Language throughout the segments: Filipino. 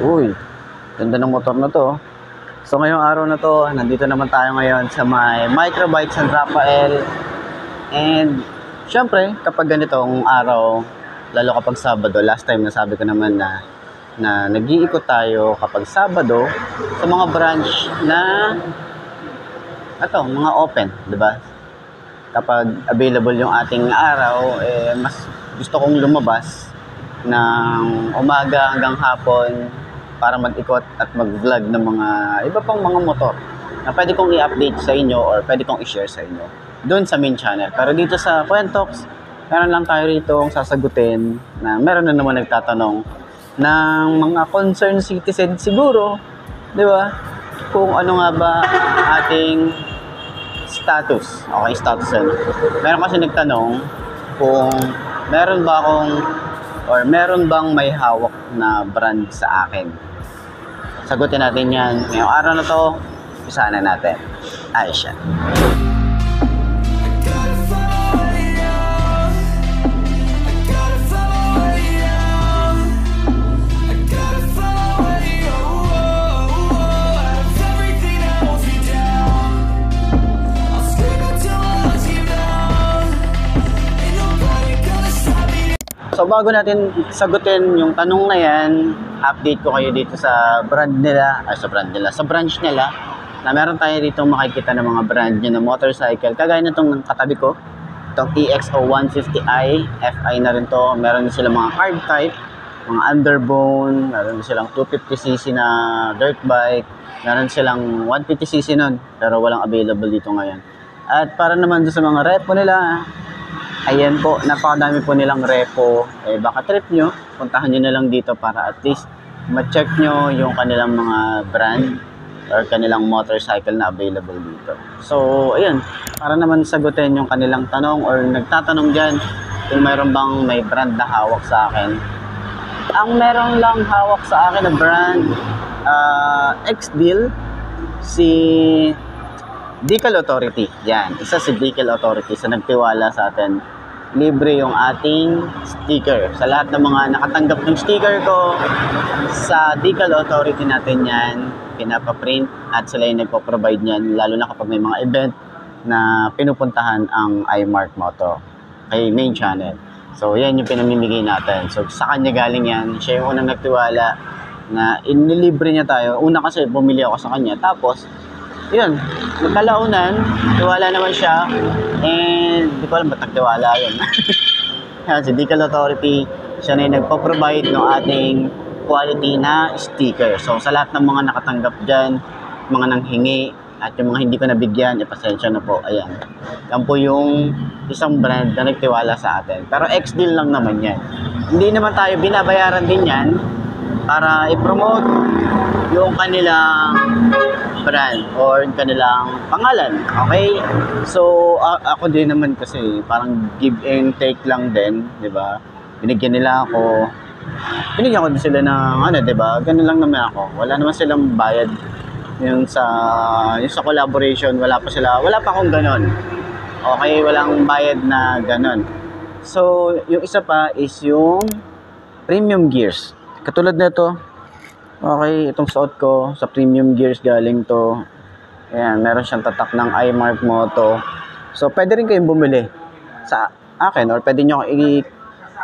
Uy, ganda ng motor na to. So ngayong araw na to, nandito naman tayo ngayon sa may Microbike San Rafael. And syempre, kapag ganitong araw, lalo kapag Sabado, last time nasabi ko naman na nag-iikot tayo kapag Sabado sa mga branch na mga open, 'di ba? Kapag available yung ating araw, mas gusto kong lumabas ng umaga hanggang hapon para mag-ikot at mag-vlog ng mga iba pang mga motor na pwede kong i-update sa inyo or pwede kong i-share sa inyo doon sa main channel. Pero dito sa Kwentox, meron lang tayo rito ang sasagutin na meron na naman nagtatanong ng mga concerned citizen siguro, di ba? Kung ano nga ba ating status. Okay, status ano. Meron kasi nagtanong kung meron ba akong or meron bang may hawak na brand sa akin. Sagutin natin yan. Ngayong araw na to, usahan na natin. Ayos yan. So bago natin sagutin yung tanong na yan, update ko kayo dito sa branch nila na meron tayo dito makikita ng mga brand nyo na motorcycle. Kagaya na itong katabi ko, itong EXO 150i, FI na rin to. Meron sila mga carb type, mga underbone, meron silang 250cc na dirt bike, meron silang 150cc nun, pero walang available dito ngayon. At para naman doon sa mga repo nila, ayan po, napakadami po nilang repo. Baka trip nyo, puntahan nyo na lang dito para at least ma-check nyo yung kanilang mga brand or kanilang motorcycle na available dito. So, ayun, para naman sagutin yung kanilang tanong or nagtatanong dyan kung mayroon bang may brand na hawak sa akin. Ang meron lang hawak sa akin na brand, X-Deal, si Decal Authority. Yan, isa si Decal Authority sa nagtiwala sa atin. Libre yung ating sticker. Sa lahat ng mga nakatanggap ng sticker ko, sa Decal Authority natin yan, pinapaprint at sila yung nagpo-provide niyan, lalo na kapag may mga event na pinupuntahan ang iMark Moto kay main channel. So, yan yung pinamimigay natin. So, sa kanya galing yan. Siya yung unang nagtiwala na inilibre niya tayo. Una kasi, bumili ako sa kanya. Tapos, yun, magkalaunan, tiwala naman siya, and di ko alam ba't nagtiwala yun. Si Decal Authority, siya na yung nagpo-provide ng ating quality na sticker. So sa lahat ng mga nakatanggap dyan, mga nanghingi, at yung mga hindi ko nabigyan, pasensya na po, ayan. Yan po yung isang brand na nagtiwala sa atin. Pero X-Deal lang naman yan. Hindi naman tayo binabayaran din yan para i-promote yung kanilang brand or kanilang pangalan. Okay? So, ako din naman kasi parang give and take lang din, 'di ba? Binigyan nila ako. Binigyan ko din sila ng 'di ba? Ganun lang naman ako. Wala naman silang bayad yung sa collaboration, wala pa akong ganun. Okay, walang bayad na ganun. So, yung isa pa is yung premium gears. Katulad nito, okay, itong suot ko sa premium gears galing to. Ayan, meron siyang tatak ng iMark Moto. So, pwede rin kayong bumili sa akin or pwede nyo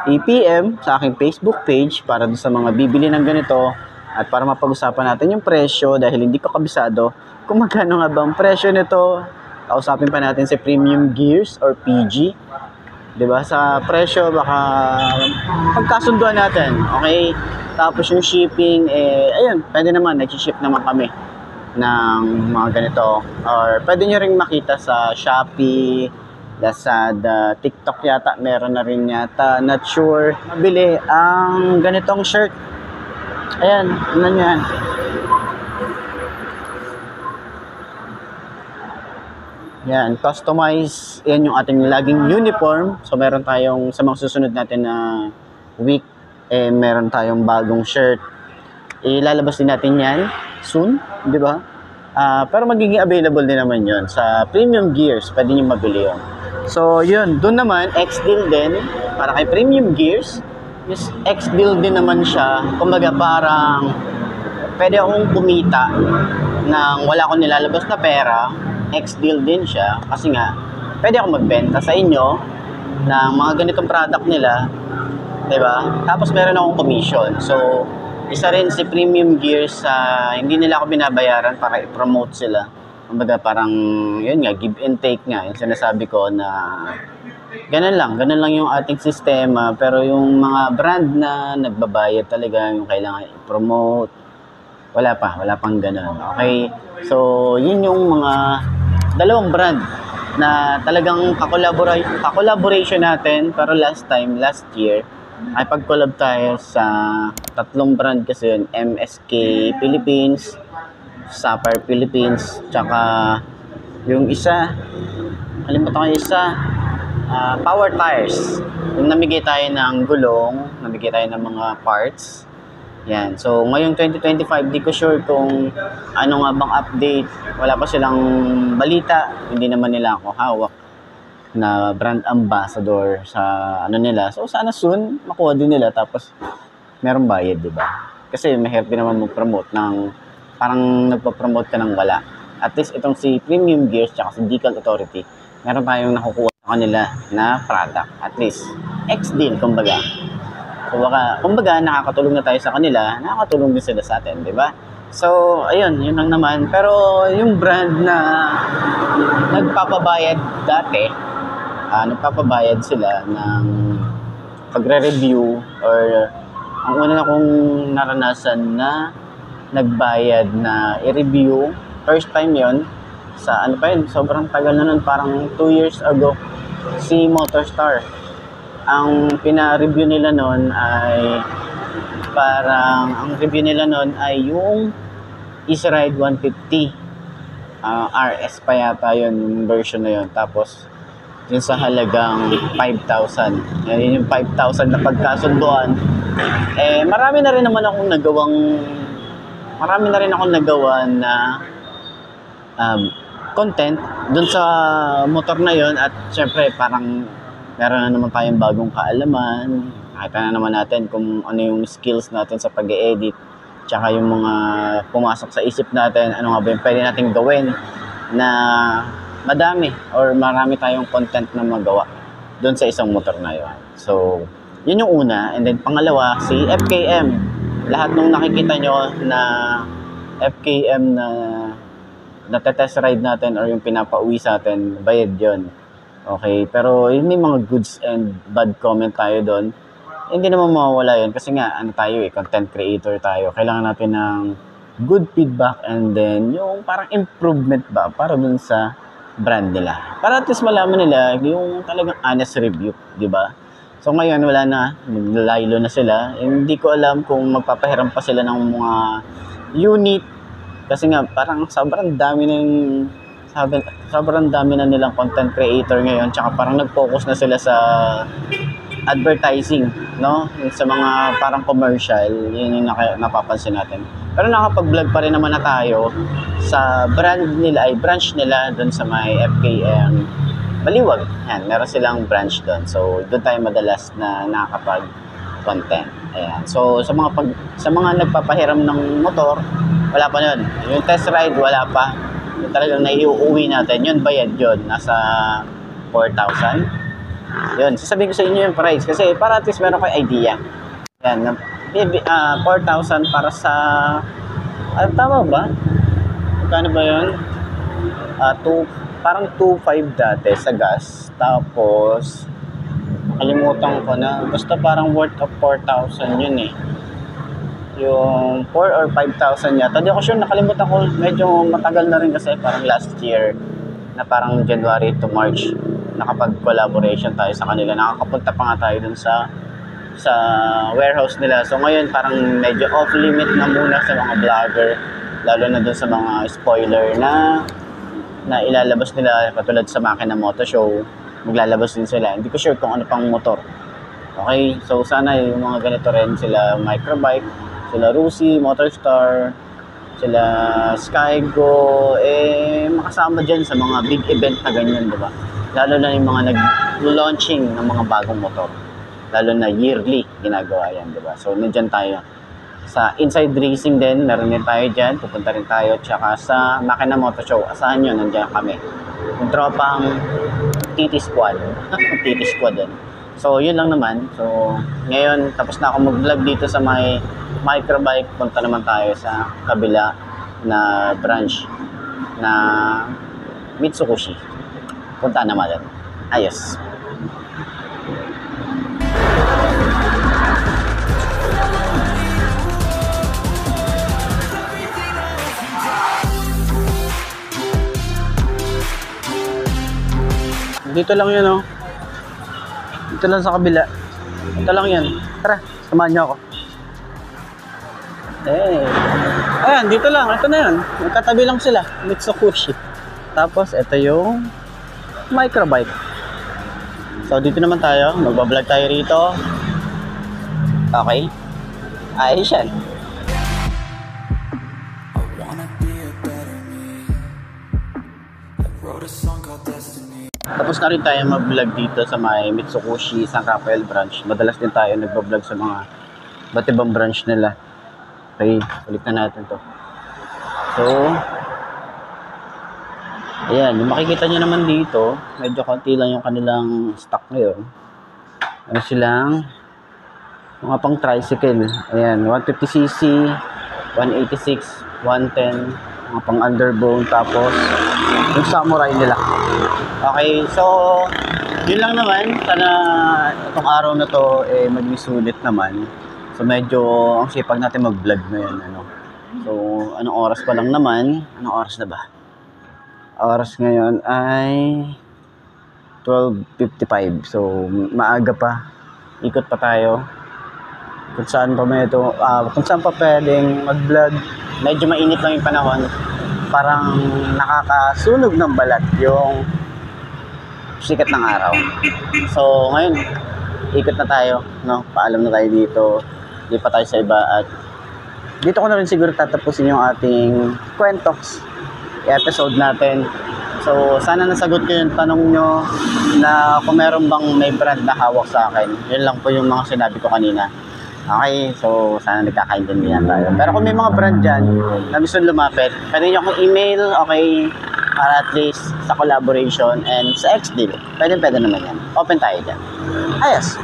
i-PM sa aking Facebook page para sa mga bibili ng ganito at para mapag-usapan natin yung presyo dahil hindi ko kabisado kung magkano nga ba ang presyo nito. Kausapin pa natin si Premium Gears or PG. 'Di ba? Sa presyo baka pagkasunduan natin. Okay? Tapos yung shipping, ayun, pwede naman, nag-ship naman kami ng mga ganito. Or pwede nyo rin makita sa Shopee, Lazada, TikTok yata, meron na rin yata, not sure. Mabili ang ganitong shirt. Ayan, ano yan. Yan, customize. Yan yung ating laging uniform. So meron tayong, sa mga susunod natin na week, meron tayong bagong shirt. Ilalabas din natin yan soon, di ba? Pero magiging available din naman yon sa Premium Gears. Pwede nyo mabili yun. So, yun. Doon naman, X-Deal din. Para kay Premium Gears. ex-deal din naman siya. Kumbaga parang pwede akong kumita nang wala akong nilalabas na pera. Ex-deal din siya kasi nga pwede akong magbenta sa inyo ng mga ganitong product nila, 'di ba? Tapos meron akong commission. So isa rin si Premium Gears sa hindi nila ako binabayaran para i-promote sila. Kumbaga parang yun nga, give and take nga. Yung sinasabi ko na ganun lang yung ating sistema. Pero yung mga brand na nagbabayad talaga, yung kailangan i-promote, wala pang ganun. Okay, so yun yung mga dalawang brand na talagang ka-collaboration natin. Pero last year, ay pag-collab tayo sa tatlong brand kasi yun, MSK Philippines, Sapphire Philippines, tsaka yung isa, kalimutan ko yung isa, Power Tires. Yung namigay tayo ng gulong, namigay tayo ng mga parts. Yan. So, ngayong 2025, di ko sure kung ano nga bang update. Wala pa silang balita. Hindi naman nila ako hawak na brand ambassador sa ano nila. So, sana soon, makuha din nila. Tapos, merong bayad, di ba? Kasi mahirap din naman mag-promote ng parang nagpa-promote ka ng wala. At least itong si Premium Gears tsaka si Decal Authority, meron tayong nakukuha sa kanila na product. At least, ex-deal, kumbaga. So, kumbaga, nakakatulong na tayo sa kanila, nakakatulong din sila sa atin, di ba? So, ayun, yun lang naman. Pero, yung brand na nagpapabayad dati, nagpapabayad sila ng pagre-review or ang una na kong naranasan na nagbayad na i-review. First time yon sa ano pa yun, sobrang tagal na nun, parang 2 years ago, si Motorstar. Ang pina-review nila nun ay ang review nila nun ay yung Easy Ride 150 RS pa yata yun, yung version na yun. Tapos yun sa halagang 5,000. Yan yung 5,000 na pagkasunduan. Marami na rin akong nagawa na content dun sa motor na yon. At syempre parang meron na naman tayong bagong kaalaman. Nakita na naman natin kung ano yung skills natin sa pag-e-edit, tsaka yung mga pumasok sa isip natin, ano nga ba yung pwede natin gawin na marami tayong content na magawa dun sa isang motor na yon. So yun yung una. And then pangalawa, si FKM. Lahat nung nakikita nyo na FKM na test ride natin or yung pinapauwi sa atin, bayad yun. Okay, pero yun, may mga goods and bad comment tayo doon. Hindi naman mawawala yun kasi nga, content creator tayo. Kailangan natin ng good feedback and then yung parang improvement ba para dun sa brand nila. Para at least malaman nila yung talagang honest review, di ba? So ngayon wala na, naglalaylo na sila. Hindi ko alam kung magpapahiram pa sila ng mga unit kasi nga parang sobrang dami na nilang content creator ngayon, tsaka parang nag-focus na sila sa advertising, no? Sa mga parang commercial, yun yung napapansin natin. Pero nakapag-vlog pa rin naman na tayo sa branch nila doon sa may FKM Baliwag. Yan, meron silang branch doon. So, doon tayo madalas na nakakapag-content. Ayan. So, sa mga nagpapahiram ng motor, wala pa yun. Yung test ride, wala pa. Yung talagang naiuwi natin, yun bayad yun. Nasa 4,000. Yun, sasabihin ko sa inyo yung price. Kasi para at least meron kayo idea. Yan, 4,000 para sa... tama ba? Magkano ba yun? Parang 2.5 dati sa gas. Tapos, kalimutan ko na. Basta parang worth of 4,000 yun eh. Yung 4 or 5,000 yata. Di ako sure, nakalimutan ko. Medyo matagal na rin kasi parang last year na parang January to March nakapag-collaboration tayo sa kanila. Nakakapunta pa nga tayo dun sa warehouse nila. So ngayon parang medyo off-limit na muna sa mga vlogger. Lalo na dun sa mga spoiler na ilalabas nila, katulad sa Makina Moto Show, maglalabas din sila. Hindi ko sure kung ano pang motor. Okay, so sana yung mga ganito rin, sila Microbike, sila Rusi, Motorstar, sila Skygo, makasama dyan sa mga big event na ganyan, diba? Lalo na yung mga nag-launching ng mga bagong motor. Lalo na yearly ginagawa yan, di ba? So, nandiyan tayo. Sa Inside Racing din, meron din tayo dyan. Pupunta rin tayo. Tsaka sa Makina Moto Show, asahan nyo, nandiyan kami. Yung tropang TT Squad. TT Squad din. So, yun lang naman. So, ngayon, tapos na ako mag-vlog dito sa may microbike. Punta naman tayo sa kabila na branch na Mitsubishi. Punta naman din. Ayos. Dito lang yun, oh. Dito lang sa kabila. Dito lang yan. Tara, samahan niyo ako. Ayan, dito lang. Ito na yun. Magkatabi lang sila. Mitsubishi. Tapos, ito yung microbike. So, dito naman tayo. Magbablog tayo rito. Okay. Ayos yan. Tapos na rin tayo mag-vlog dito sa may Mitsubishi San Rafael branch. Madalas din tayo nagbablog sa mga iba't ibang branch nila. Okay, ulit na natin to. So, ayan, yung makikita nyo naman dito, medyo konti lang yung kanilang stock ngayon. Ano silang mga pang tricycle. Ayan, 150cc, 186, 110, mga pang underbone, tapos yung samurai nila. Okay, so yun lang naman. Sana itong araw na to maging sulit naman. So medyo ang sipag natin mag-vlog ngayon, ano. So anong oras pa lang naman? Anong oras na ba? Oras ngayon ay 12:55. So maaga pa. Ikot pa tayo. Kung saan pa kung saan pa pwedeng mag-vlog. Medyo mainit lang yung panahon. Parang nakakasunog ng balat yung sikat ng araw. So, ngayon, ikot na tayo, no? Paalam na tayo dito. Di pa tayo sa iba at dito ko na rin siguro tatapusin yung ating kwentoks episode natin. So, sana nasagot ko yung tanong nyo na kung meron bang may brand na hawak sa akin. Yun lang po yung mga sinabi ko kanina. Okay, so sana nagkakaintindihan tayo. Pero kung may mga brand dyan na gusto lumapit, pwede nyo akong email, okay, para at least sa collaboration and sa X-Deal. Pwede naman yan. Open tayo dyan. Ayos.